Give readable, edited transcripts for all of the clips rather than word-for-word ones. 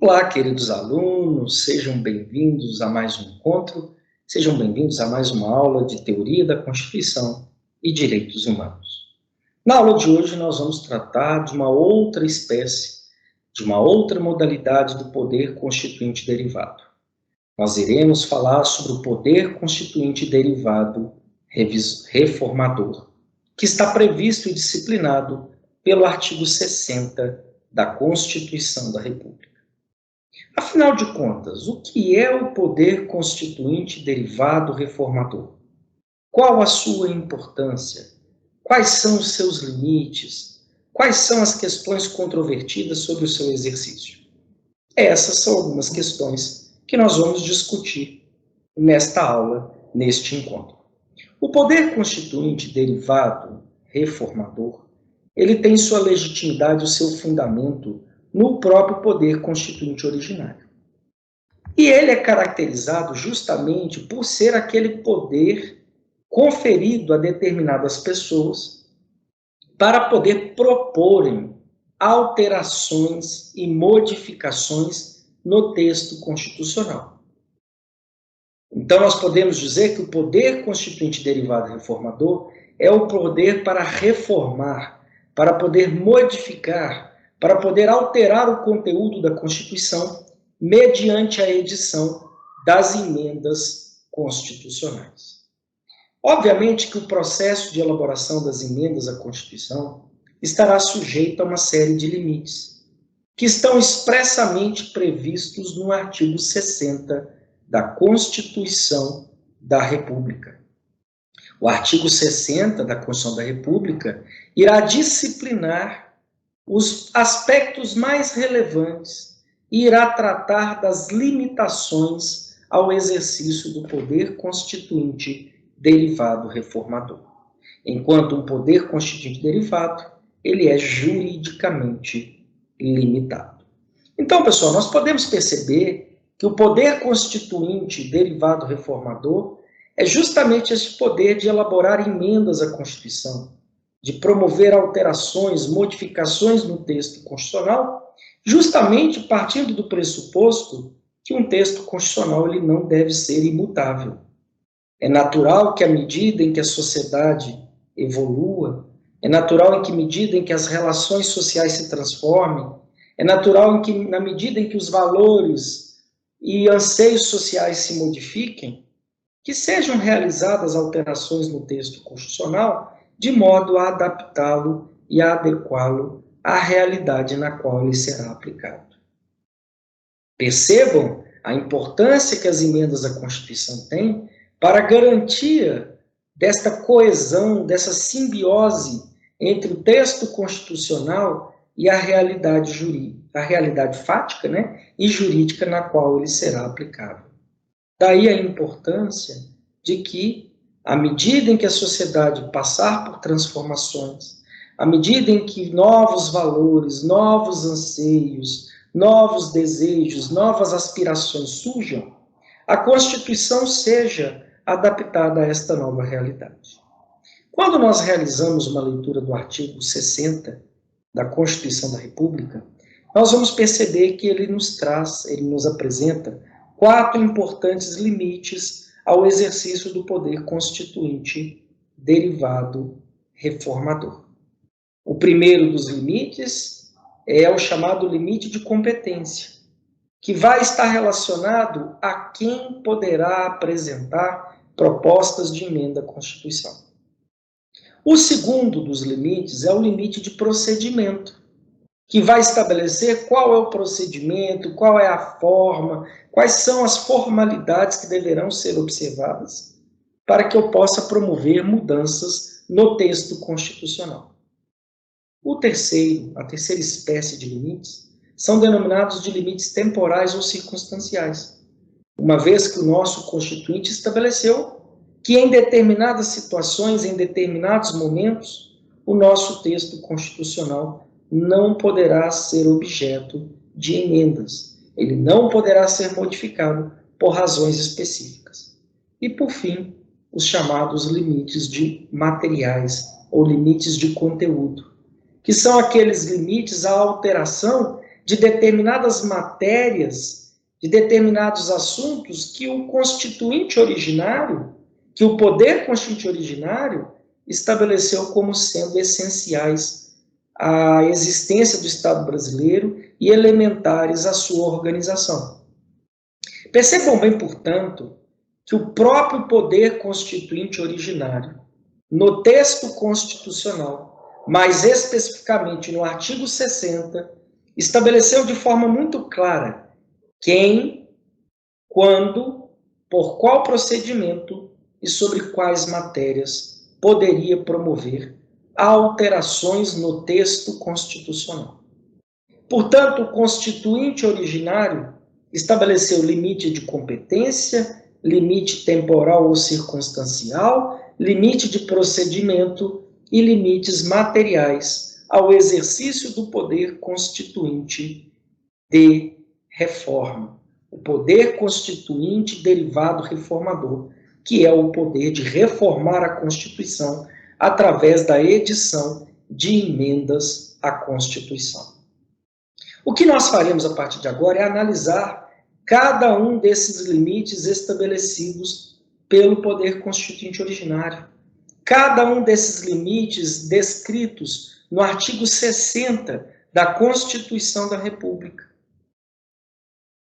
Olá, queridos alunos, sejam bem-vindos a mais um encontro, sejam bem-vindos a mais uma aula de Teoria da Constituição e Direitos Humanos. Na aula de hoje, nós vamos tratar de uma outra espécie, de uma outra modalidade do poder constituinte derivado. Nós iremos falar sobre o poder constituinte derivado reformador, que está previsto e disciplinado pelo artigo 60 da Constituição da República. Afinal de contas, o que é o poder constituinte derivado reformador? Qual a sua importância? Quais são os seus limites? Quais são as questões controvertidas sobre o seu exercício? Essas são algumas questões que nós vamos discutir nesta aula, neste encontro. O poder constituinte derivado reformador, ele tem sua legitimidade, o seu fundamento no próprio poder constituinte originário. E ele é caracterizado justamente por ser aquele poder conferido a determinadas pessoas para poder proporem alterações e modificações no texto constitucional. Então, nós podemos dizer que o poder constituinte derivado reformador é o poder para reformar, para poder modificar, para poder alterar o conteúdo da Constituição mediante a edição das emendas constitucionais. Obviamente que o processo de elaboração das emendas à Constituição estará sujeito a uma série de limites, que estão expressamente previstos no artigo 60 da Constituição da República. O artigo 60 da Constituição da República irá disciplinar os aspectos mais relevantes e irá tratar das limitações ao exercício do poder constituinte derivado reformador. Enquanto um poder constituinte derivado, ele é juridicamente limitado. Então, pessoal, nós podemos perceber que o poder constituinte derivado reformador é justamente esse poder de elaborar emendas à Constituição, de promover alterações, modificações no texto constitucional, justamente partindo do pressuposto que um texto constitucional ele não deve ser imutável. É natural que, à medida em que a sociedade evolua, é natural em que, à medida em que as relações sociais se transformem, é natural em que, na medida em que os valores e anseios sociais se modifiquem, que sejam realizadas alterações no texto constitucional de modo a adaptá-lo e a adequá-lo à realidade na qual ele será aplicado. Percebam a importância que as emendas à Constituição têm para a garantia desta coesão, dessa simbiose entre o texto constitucional e a realidade jurídica, a realidade fática, e jurídica na qual ele será aplicável. Daí a importância de que, à medida em que a sociedade passar por transformações, à medida em que novos valores, novos anseios, novos desejos, novas aspirações surjam, a Constituição seja adaptada a esta nova realidade. Quando nós realizamos uma leitura do artigo 60 da Constituição da República, nós vamos perceber que ele nos apresenta 4 importantes limites ao exercício do poder constituinte derivado reformador. O primeiro dos limites é o chamado limite de competência, que vai estar relacionado a quem poderá apresentar propostas de emenda à Constituição. O segundo dos limites é o limite de procedimento, que vai estabelecer qual é o procedimento, qual é a forma, quais são as formalidades que deverão ser observadas para que eu possa promover mudanças no texto constitucional. A terceira espécie de limites, são denominados de limites temporais ou circunstanciais, uma vez que o nosso Constituinte estabeleceu que em determinadas situações, em determinados momentos, o nosso texto constitucional não poderá ser objeto de emendas. Ele não poderá ser modificado por razões específicas. E, por fim, os chamados limites de materiais ou limites de conteúdo, que são aqueles limites à alteração de determinadas matérias, de determinados assuntos que o constituinte originário, que o poder constituinte originário estabeleceu como sendo essenciais à existência do Estado brasileiro e elementares à sua organização. Percebam bem, portanto, que o próprio poder constituinte originário, no texto constitucional, mais especificamente no artigo 60, estabeleceu de forma muito clara quem, quando, por qual procedimento e sobre quais matérias poderia promover alterações no texto constitucional. Portanto, o constituinte originário estabeleceu limite de competência, limite temporal ou circunstancial, limite de procedimento e limites materiais ao exercício do poder constituinte de reforma. O poder constituinte derivado reformador, que é o poder de reformar a Constituição através da edição de emendas à Constituição. O que nós faremos a partir de agora é analisar cada um desses limites estabelecidos pelo poder constituinte originário. Cada um desses limites descritos no artigo 60 da Constituição da República,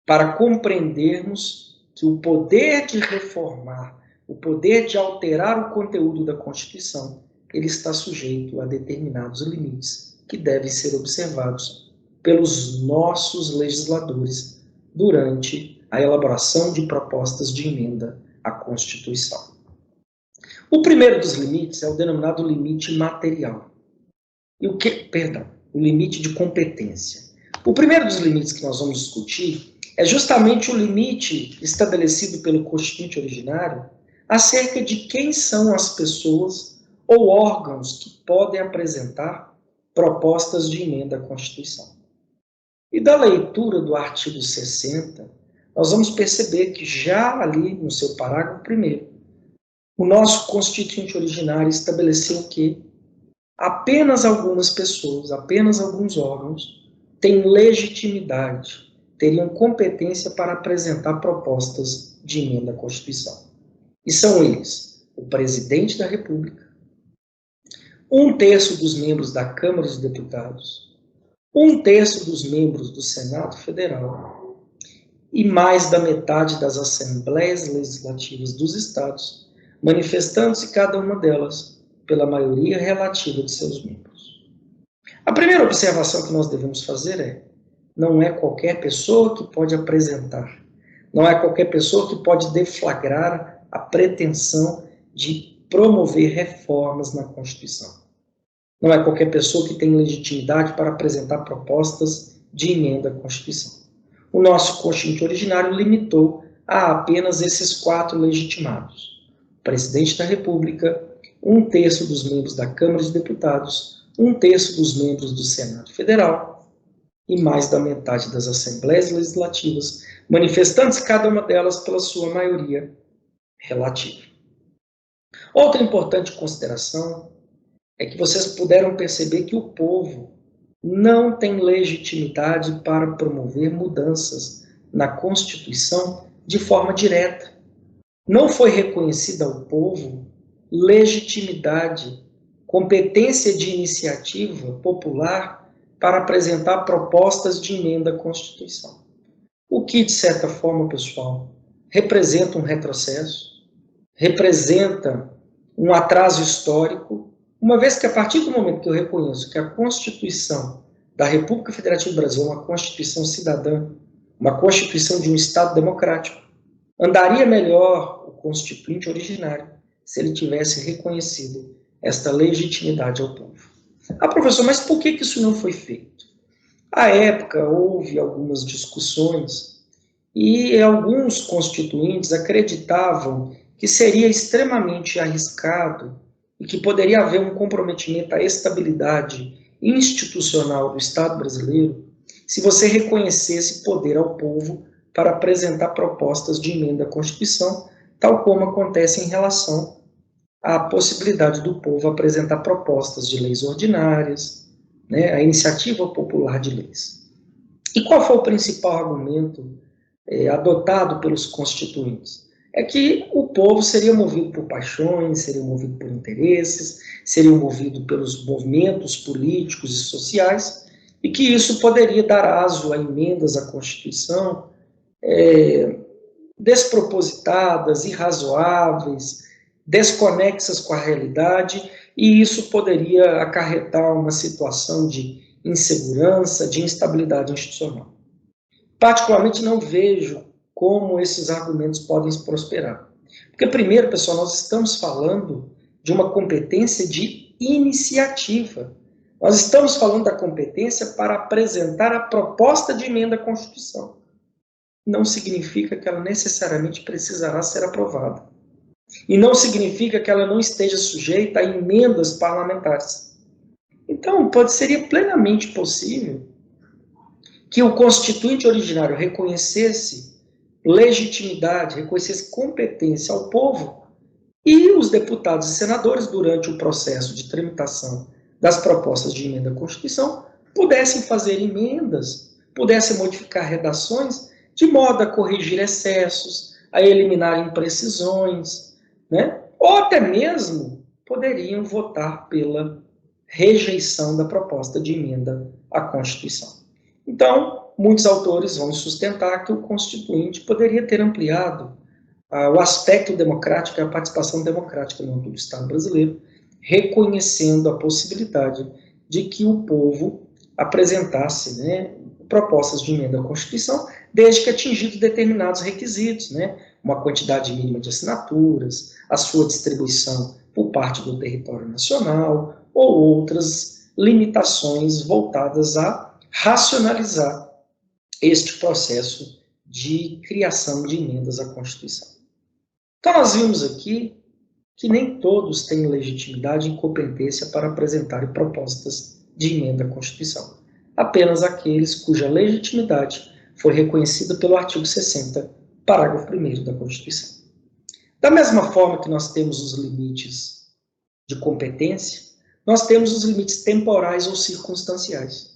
para compreendermos que o poder de reformar, o poder de alterar o conteúdo da Constituição, ele está sujeito a determinados limites que devem ser observados pelos nossos legisladores durante a elaboração de propostas de emenda à Constituição. O primeiro dos limites é o denominado limite material. O limite de competência. O primeiro dos limites que nós vamos discutir é justamente o limite estabelecido pelo Constituinte originário acerca de quem são as pessoas ou órgãos que podem apresentar propostas de emenda à Constituição. E da leitura do artigo 60, nós vamos perceber que já ali no seu parágrafo 1º, o nosso Constituinte originário estabeleceu que apenas algumas pessoas, apenas alguns órgãos têm legitimidade, teriam competência para apresentar propostas de emenda à Constituição. E são eles: o Presidente da República, 1/3 dos membros da Câmara dos Deputados, 1/3 dos membros do Senado Federal e mais da metade das Assembleias Legislativas dos Estados, manifestando-se cada uma delas pela maioria relativa de seus membros. A primeira observação que nós devemos fazer é: não é qualquer pessoa que pode apresentar, não é qualquer pessoa que pode deflagrar a pretensão de promover reformas na Constituição. Não é qualquer pessoa que tem legitimidade para apresentar propostas de emenda à Constituição. O nosso Constituinte originário limitou a apenas esses 4 legitimados: o Presidente da República, 1/3 dos membros da Câmara dos Deputados, 1/3 dos membros do Senado Federal e mais da metade das Assembleias Legislativas, manifestando-se cada uma delas pela sua maioria relativa. Outra importante consideração é que vocês puderam perceber que o povo não tem legitimidade para promover mudanças na Constituição de forma direta. Não foi reconhecida ao povo legitimidade, competência de iniciativa popular para apresentar propostas de emenda à Constituição. O que, de certa forma, pessoal, representa um retrocesso, representa um atraso histórico, uma vez que a partir do momento que eu reconheço que a Constituição da República Federativa do Brasil é uma Constituição cidadã, uma Constituição de um Estado democrático, andaria melhor o Constituinte originário se ele tivesse reconhecido esta legitimidade ao povo. Ah, professor, mas por que isso não foi feito? À época, houve algumas discussões e alguns constituintes acreditavam que seria extremamente arriscado e que poderia haver um comprometimento à estabilidade institucional do Estado brasileiro se você reconhecesse poder ao povo para apresentar propostas de emenda à Constituição, tal como acontece em relação à possibilidade do povo apresentar propostas de leis ordinárias, a iniciativa popular de leis. E qual foi o principal argumento adotado pelos constituintes? É que o povo seria movido por paixões, seria movido por interesses, seria movido pelos movimentos políticos e sociais, e que isso poderia dar aso a emendas à Constituição despropositadas, irrazoáveis, desconexas com a realidade, e isso poderia acarretar uma situação de insegurança, de instabilidade institucional. Particularmente não vejo como esses argumentos podem prosperar. Porque, primeiro, pessoal, nós estamos falando de uma competência de iniciativa. Nós estamos falando da competência para apresentar a proposta de emenda à Constituição. Não significa que ela necessariamente precisará ser aprovada. E não significa que ela não esteja sujeita a emendas parlamentares. Então, seria plenamente possível que o constituinte originário reconhecesse legitimidade, reconhecesse competência ao povo, e os deputados e senadores, durante o processo de tramitação das propostas de emenda à Constituição, pudessem fazer emendas, pudessem modificar redações, de modo a corrigir excessos, a eliminar imprecisões, né? Ou até mesmo poderiam votar pela rejeição da proposta de emenda à Constituição. Então, muitos autores vão sustentar que o constituinte poderia ter ampliado o aspecto democrático e a participação democrática no âmbito do Estado brasileiro, reconhecendo a possibilidade de que o povo apresentasse, né, propostas de emenda à Constituição, desde que atingidos determinados requisitos, né, uma quantidade mínima de assinaturas, a sua distribuição por parte do território nacional, ou outras limitações voltadas a racionalizar este processo de criação de emendas à Constituição. Então, nós vimos aqui que nem todos têm legitimidade e competência para apresentar propostas de emenda à Constituição. Apenas aqueles cuja legitimidade foi reconhecida pelo artigo 60, parágrafo 1º da Constituição. Da mesma forma que nós temos os limites de competência, nós temos os limites temporais ou circunstanciais.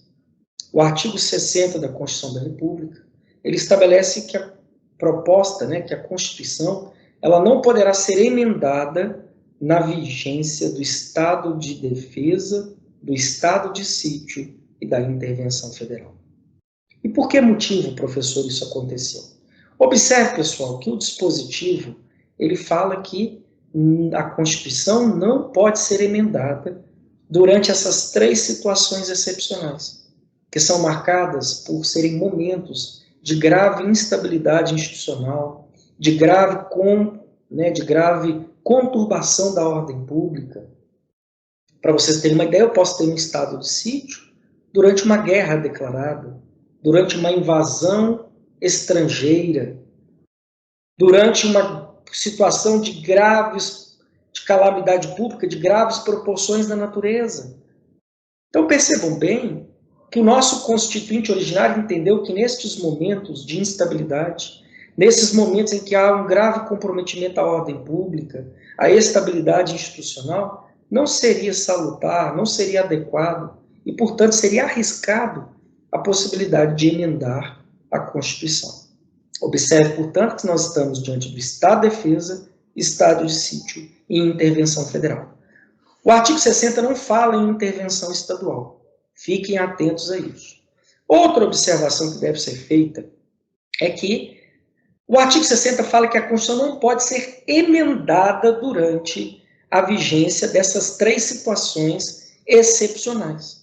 O artigo 60 da Constituição da República, ele estabelece que a proposta, né, que a Constituição, ela não poderá ser emendada na vigência do estado de defesa, do estado de sítio e da intervenção federal. E por que motivo, professor, isso aconteceu? Observe, pessoal, que o dispositivo, ele fala que a Constituição não pode ser emendada durante essas 3 situações excepcionais, que são marcadas por serem momentos de grave instabilidade institucional, de grave conturbação da ordem pública. Para vocês terem uma ideia, eu posso ter um estado de sítio durante uma guerra declarada, durante uma invasão estrangeira, durante uma situação de calamidade pública, de graves proporções da natureza. Então percebam bem que o nosso constituinte originário entendeu que nestes momentos de instabilidade, nesses momentos em que há um grave comprometimento à ordem pública, à estabilidade institucional, não seria salutar, não seria adequado e, portanto, seria arriscado a possibilidade de emendar a Constituição. Observe, portanto, que nós estamos diante do estado de defesa, estado de sítio e intervenção federal. O artigo 60 não fala em intervenção estadual. Fiquem atentos a isso. Outra observação que deve ser feita é que o artigo 60 fala que a Constituição não pode ser emendada durante a vigência dessas 3 situações excepcionais.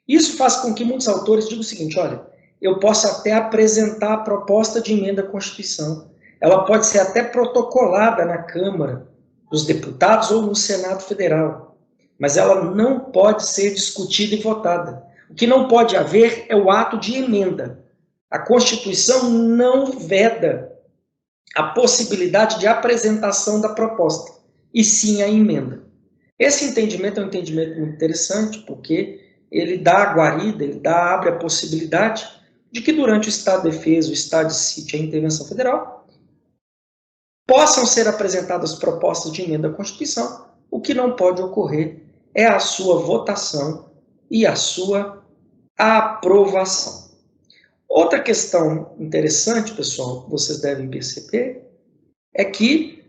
Isso faz com que muitos autores digam o seguinte: olha, eu posso até apresentar a proposta de emenda à Constituição, ela pode ser até protocolada na Câmara dos Deputados ou no Senado Federal, mas ela não pode ser discutida e votada. O que não pode haver é o ato de emenda. A Constituição não veda a possibilidade de apresentação da proposta, e sim a emenda. Esse entendimento é um entendimento muito interessante, porque ele dá a guarida, abre a possibilidade de que durante o estado de defesa, o estado de sítio e a intervenção federal, possam ser apresentadas propostas de emenda à Constituição. O que não pode ocorrer é a sua votação e a sua aprovação. Outra questão interessante, pessoal, que vocês devem perceber, é que,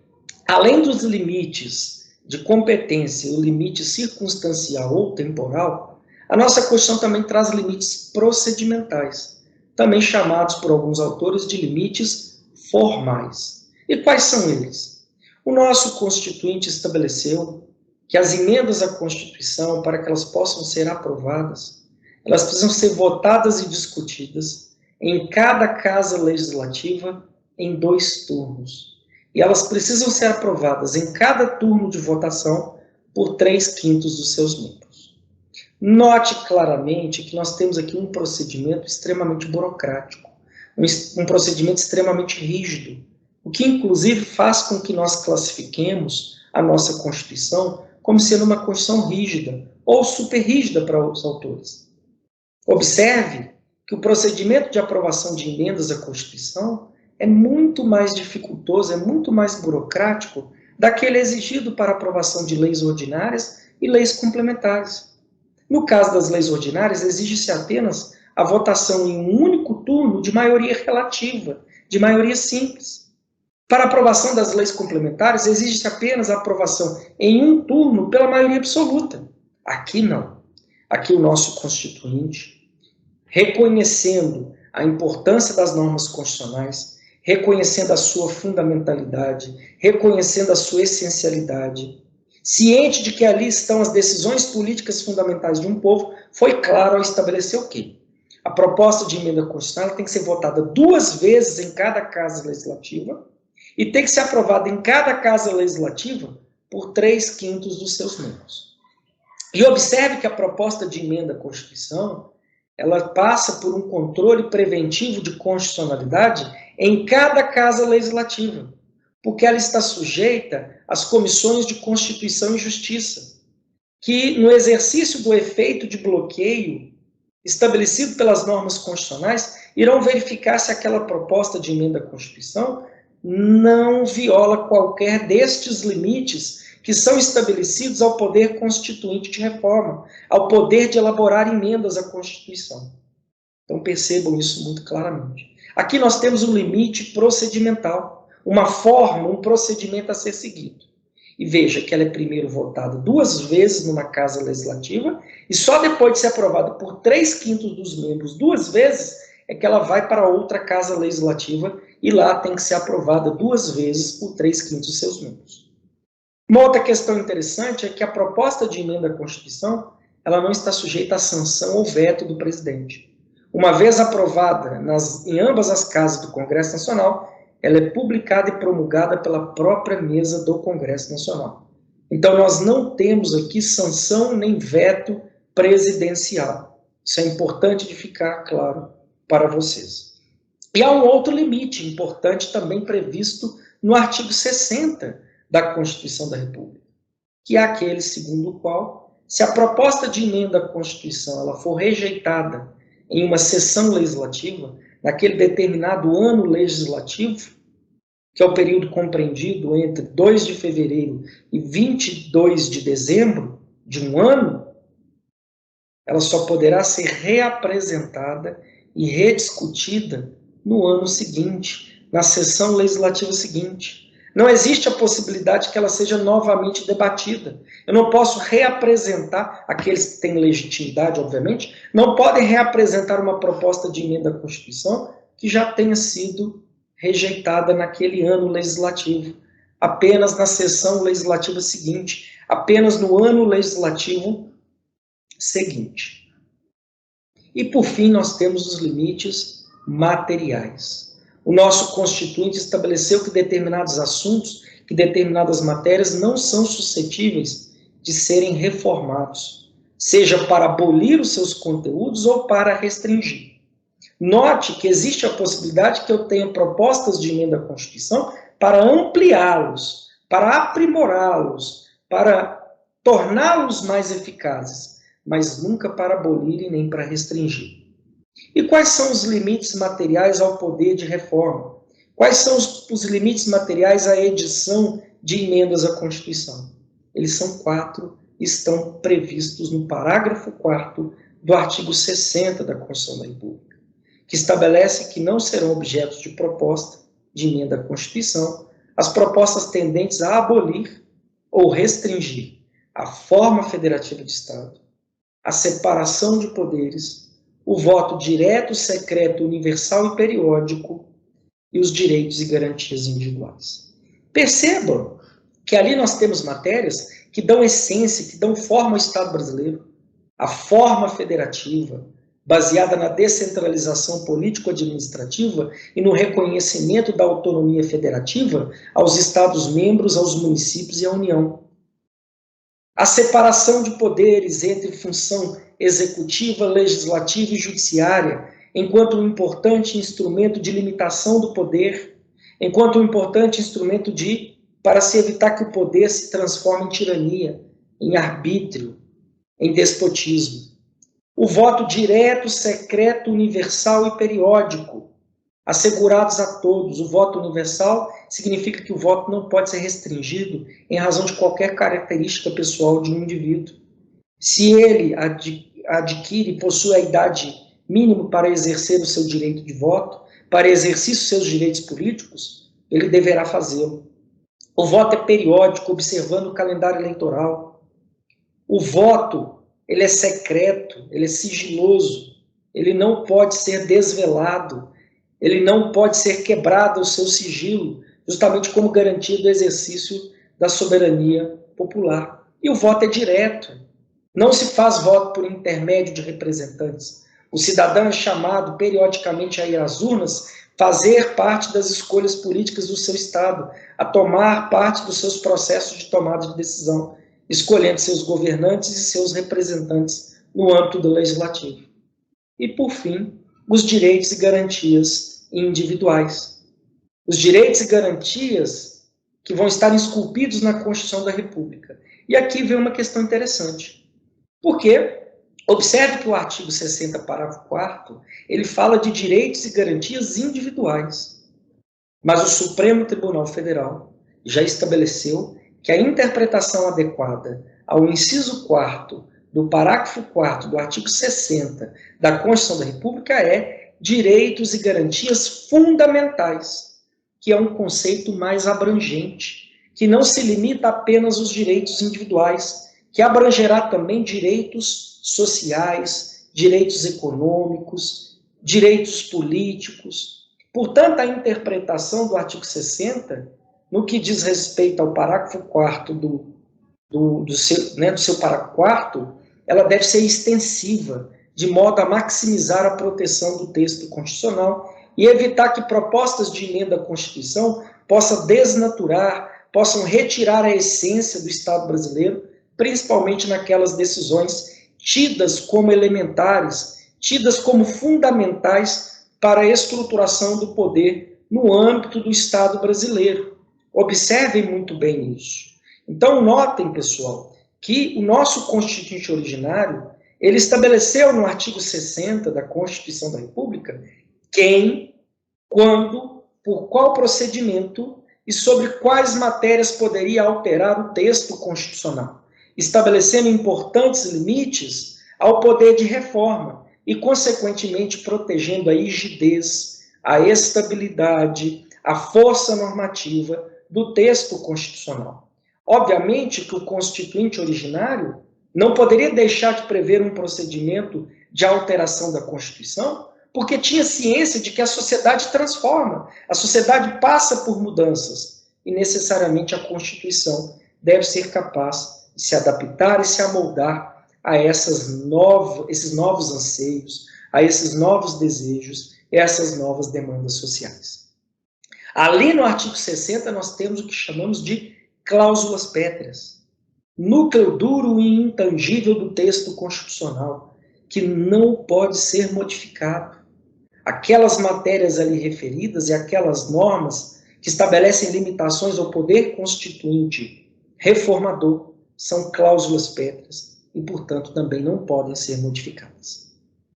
além dos limites de competência, o limite circunstancial ou temporal, a nossa Constituição também traz limites procedimentais, também chamados por alguns autores de limites formais. E quais são eles? O nosso Constituinte estabeleceu que as emendas à Constituição, para que elas possam ser aprovadas, elas precisam ser votadas e discutidas em cada casa legislativa em 2 turnos. E elas precisam ser aprovadas em cada turno de votação por 3/5 dos seus membros. Note claramente que nós temos aqui um procedimento extremamente burocrático, um procedimento extremamente rígido, o que inclusive faz com que nós classifiquemos a nossa Constituição como sendo uma Constituição rígida ou super rígida para os autores. Observe que o procedimento de aprovação de emendas à Constituição é muito mais dificultoso, é muito mais burocrático daquele exigido para aprovação de leis ordinárias e leis complementares. No caso das leis ordinárias, exige-se apenas a votação em um único turno de maioria relativa, de maioria simples. Para a aprovação das leis complementares, exige-se apenas a aprovação em um turno pela maioria absoluta. Aqui não. Aqui o nosso Constituinte, reconhecendo a importância das normas constitucionais, reconhecendo a sua fundamentalidade, reconhecendo a sua essencialidade, ciente de que ali estão as decisões políticas fundamentais de um povo, foi claro ao estabelecer o quê? A proposta de emenda constitucional tem que ser votada 2 vezes em cada casa legislativa e tem que ser aprovada em cada casa legislativa por 3/5 dos seus membros. E observe que a proposta de emenda à Constituição, ela passa por um controle preventivo de constitucionalidade em cada casa legislativa, porque ela está sujeita às comissões de Constituição e Justiça, que, no exercício do efeito de bloqueio estabelecido pelas normas constitucionais, irão verificar se aquela proposta de emenda à Constituição não viola qualquer destes limites que são estabelecidos ao poder constituinte de reforma, ao poder de elaborar emendas à Constituição. Então percebam isso muito claramente. Aqui nós temos um limite procedimental, uma forma, um procedimento a ser seguido. E veja que ela é primeiro votada 2 vezes numa casa legislativa e só depois de ser aprovada por 3/5 dos membros 2 vezes é que ela vai para outra casa legislativa e lá tem que ser aprovada 2 vezes por 3/5 dos seus membros. Uma outra questão interessante é que a proposta de emenda à Constituição ela não está sujeita à sanção ou veto do presidente. Uma vez aprovada em ambas as casas do Congresso Nacional, ela é publicada e promulgada pela própria mesa do Congresso Nacional. Então, nós não temos aqui sanção nem veto presidencial. Isso é importante de ficar claro para vocês. E há um outro limite importante também previsto no artigo 60 da Constituição da República, que é aquele segundo o qual, se a proposta de emenda à Constituição ela for rejeitada em uma sessão legislativa, naquele determinado ano legislativo, que é o período compreendido entre 2 de fevereiro e 22 de dezembro de um ano, ela só poderá ser reapresentada e rediscutida no ano seguinte, na sessão legislativa seguinte. Não existe a possibilidade que ela seja novamente debatida. Eu não posso reapresentar, aqueles que têm legitimidade, obviamente, não podem reapresentar uma proposta de emenda à Constituição que já tenha sido rejeitada naquele ano legislativo, apenas na sessão legislativa seguinte, apenas no ano legislativo seguinte. E, por fim, nós temos os limites materiais. O nosso Constituinte estabeleceu que determinados assuntos, que determinadas matérias não são suscetíveis de serem reformados, seja para abolir os seus conteúdos ou para restringir. Note que existe a possibilidade que eu tenha propostas de emenda à Constituição para ampliá-los, para aprimorá-los, para torná-los mais eficazes, mas nunca para abolir e nem para restringir. E quais são os limites materiais ao poder de reforma? Quais são os limites materiais à edição de emendas à Constituição? Eles são 4 e estão previstos no parágrafo 4º do artigo 60 da Constituição da República, que estabelece que não serão objetos de proposta de emenda à Constituição as propostas tendentes a abolir ou restringir a forma federativa de Estado, a separação de poderes, o voto direto, secreto, universal e periódico e os direitos e garantias individuais. Percebam que ali nós temos matérias que dão essência, que dão forma ao Estado brasileiro. A forma federativa, baseada na descentralização político-administrativa e no reconhecimento da autonomia federativa aos Estados-membros, aos municípios e à União. A separação de poderes entre função executiva, legislativa e judiciária, enquanto um importante instrumento de limitação do poder, enquanto um importante instrumento para se evitar que o poder se transforme em tirania, em arbítrio, em despotismo. O voto direto, secreto, universal e periódico, assegurados a todos. O voto universal significa que o voto não pode ser restringido em razão de qualquer característica pessoal de um indivíduo. Se ele adquire e possui a idade mínima para exercer o seu direito de voto, para exercício dos seus direitos políticos, ele deverá fazê-lo. O voto é periódico, observando o calendário eleitoral. O voto, ele é secreto, ele é sigiloso, ele não pode ser desvelado, ele não pode ser quebrado o seu sigilo, justamente como garantia do exercício da soberania popular. E o voto é direto. Não se faz voto por intermédio de representantes. O cidadão é chamado periodicamente a ir às urnas, fazer parte das escolhas políticas do seu Estado, a tomar parte dos seus processos de tomada de decisão, escolhendo seus governantes e seus representantes no âmbito do legislativo. E, por fim, os direitos e garantias individuais. Os direitos e garantias que vão estar esculpidos na Constituição da República. E aqui vem uma questão interessante. Porque, observe que o artigo 60, parágrafo 4º, ele fala de direitos e garantias individuais. Mas o Supremo Tribunal Federal já estabeleceu que a interpretação adequada ao inciso 4º do parágrafo 4º do artigo 60 da Constituição da República é direitos e garantias fundamentais, que é um conceito mais abrangente, que não se limita apenas aos direitos individuais, que abrangerá também direitos sociais, direitos econômicos, direitos políticos. Portanto, a interpretação do artigo 60, no que diz respeito ao parágrafo 4º do seu parágrafo 4º, ela deve ser extensiva, de modo a maximizar a proteção do texto constitucional e evitar que propostas de emenda à Constituição possam desnaturar, possam retirar a essência do Estado brasileiro, principalmente naquelas decisões tidas como elementares, tidas como fundamentais para a estruturação do poder no âmbito do Estado brasileiro. Observem muito bem isso. Então, notem, pessoal, que o nosso Constituinte originário, ele estabeleceu no artigo 60 da Constituição da República quem, quando, por qual procedimento e sobre quais matérias poderia alterar o texto constitucional, estabelecendo importantes limites ao poder de reforma e, consequentemente, protegendo a rigidez, a estabilidade, a força normativa do texto constitucional. Obviamente que o Constituinte originário não poderia deixar de prever um procedimento de alteração da Constituição, porque tinha ciência de que a sociedade transforma, a sociedade passa por mudanças, e necessariamente a Constituição deve ser capaz de se adaptar e se amoldar a esses novos anseios, a esses novos desejos e essas novas demandas sociais. Ali no artigo 60 nós temos o que chamamos de cláusulas pétreas, núcleo duro e intangível do texto constitucional, que não pode ser modificado. Aquelas matérias ali referidas e aquelas normas que estabelecem limitações ao poder constituinte reformador são cláusulas pétreas e, portanto, também não podem ser modificadas.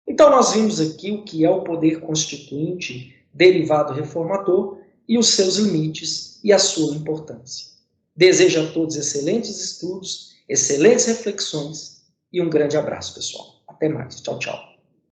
Então, nós vimos aqui o que é o poder constituinte derivado reformador e os seus limites e a sua importância. Desejo a todos excelentes estudos, excelentes reflexões e um grande abraço, pessoal. Até mais. Tchau, tchau.